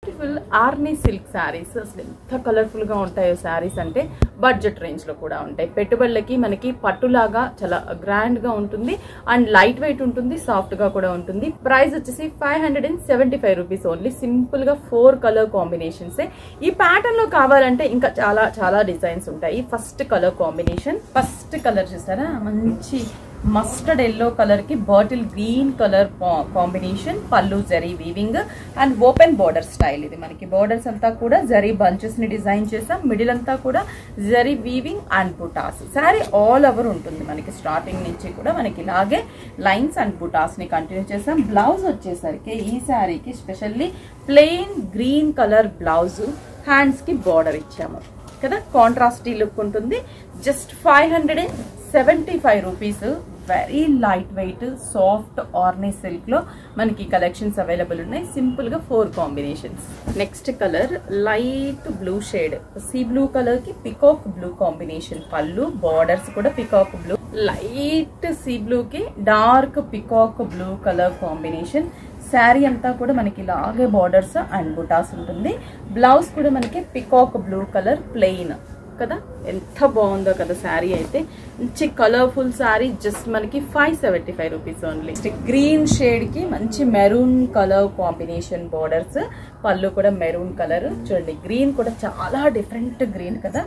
Beautiful ఆర్నీ silk saris అసలు ఎంత colourful గా ఉంటాయో శారీస్ అంటే బడ్జెట్ రేంజ్ లో కూడా ఉంటాయి. పెట్టుబడులకి మనకి పట్టులాగా చాలా గ్రాండ్ గా ఉంటుంది అండ్ లైట్ వెయిట్ ఉంటుంది, సాఫ్ట్ గా కూడా ఉంటుంది. ప్రైస్ వచ్చేసి 575 రూపీస్ ఓన్లీ. సింపుల్ గా 4 కలర్ కాంబినేషన్స్. ఈ ప్యాటర్న్ లో కావాలంటే ఇంకా చాలా చాలా డిజైన్స్ ఉంటాయి. First colour combination, first colour చూసారా, మంచి మస్టర్డ్ ఎల్లో కలర్ కి బాటిల్ గ్రీన్ కలర్ కాంబినేషన్. పళ్ళు zari weaving and open border style. ఇది మనకి బోర్డర్స్ అంతా కూడా జరీ బంచెస్ ని డిజైన్ చేసాం. మిడిల్ అంతా కూడా zari weaving and butas. Sari all over ఉంటుంది మనకి. స్టార్టింగ్ నుంచి కూడా మనకి ఇలాగే లైన్స్ అండ్ బుటాస్ ని కంటిన్యూ చేసాం. బ్లౌజ్ వచ్చేసరికి ఈ శారీకి specially plain green colour blouse, hands కి బార్డర్ ఇచ్చాము కదా. కాంట్రాస్టీ లుక్ ఉంటుంది. Just 575 rupees. Very light weight soft Arni silk లో మనకి కలెక్షన్స్ అవైలబుల్ ఉన్నాయి. సింపుల్ గా 4 combinations. Next colour light blue shade, sea blue colour కి పికాక్ బ్లూ కాంబినేషన్. పళ్ళు బార్డర్స్ కూడా peacock blue, light sea blue కి dark peacock blue colour combination. Sari అంతా కూడా మనకి ఇలాగే బార్డర్స్ అండ్ బుటాస్ ఉంటుంది. బ్లౌజ్ కూడా మనకి పికాక్ బ్లూ కలర్ ప్లెయిన్ కదా. ఎంత బాగుందో కదా శారీ అయితే. మంచి కలర్ఫుల్ శారీ. జస్ట్ మనకి 575 రూపీస్ ఓన్లీ. గ్రీన్ షేడ్ కి మంచి మెరూన్ కలర్ కాంబినేషన్ బార్డర్స్. పళ్ళు కూడా మెరూన్ కలర్. చూడండి గ్రీన్ కూడా చాలా డిఫరెంట్ గ్రీన్ కదా,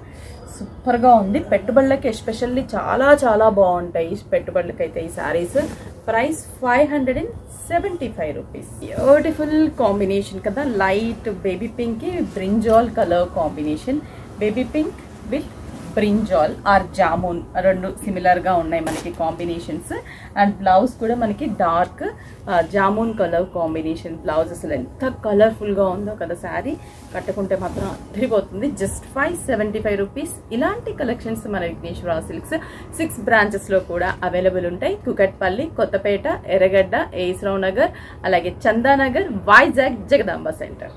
సూపర్ గా ఉంది. పెట్టుబడులకి ఎస్పెషల్లీ చాలా చాలా బాగుంటాయి పెట్టుబడులకి అయితే ఈ saris. Price 575 rupees. Beautiful combination కదా. లైట్ బేబీ పింక్ కి brinjal colour combination. Baby pink with brinjal or jamun రెండు సిమిలర్ గా ఉన్నాయి మనకి కాంబినేషన్స్. అండ్ బ్లౌజ్ కూడా మనకి dark jamun colour combination blouse. అసలు ఎంత కలర్ఫుల్ గా ఉందో కదా శారీ. కట్టుకుంటే మాత్రం అదిరిపోతుంది. Just 575 rupees. ఇలాంటి కలెక్షన్స్ మన విఘ్నేశ్వర సిల్క్స్ 6 బ్రాంచెస్ లో కూడా అవైలబుల్ ఉంటాయి. కుకట్పల్లి, కొత్తపేట, ఎర్రగడ్డ, ఏస్రావు నగర్, అలాగే చందానగర్, వైజాగ్, జగదాంబ సెంటర్.